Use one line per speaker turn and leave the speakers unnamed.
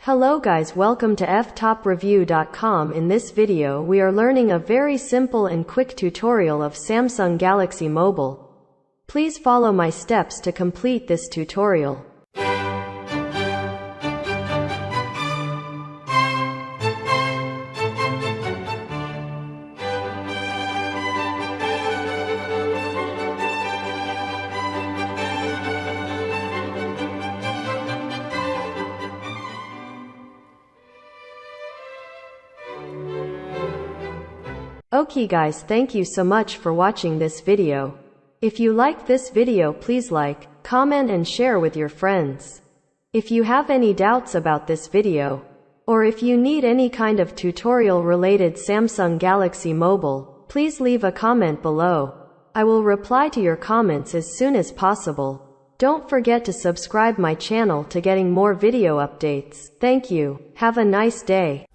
Hello guys, welcome to Ftopreview.com. In this video we are learning a very simple and quick tutorial of Samsung Galaxy Mobile. Please follow my steps to complete this tutorial. Okay guys, thank you so much for watching this video. If you liked this video, please like, comment and share with your friends. If you have any doubts about this video, or if you need any kind of tutorial related Samsung Galaxy Mobile, please leave a comment below. I will reply to your comments as soon as possible. Don't forget to subscribe my channel to getting more video updates. Thank you. Have a nice day.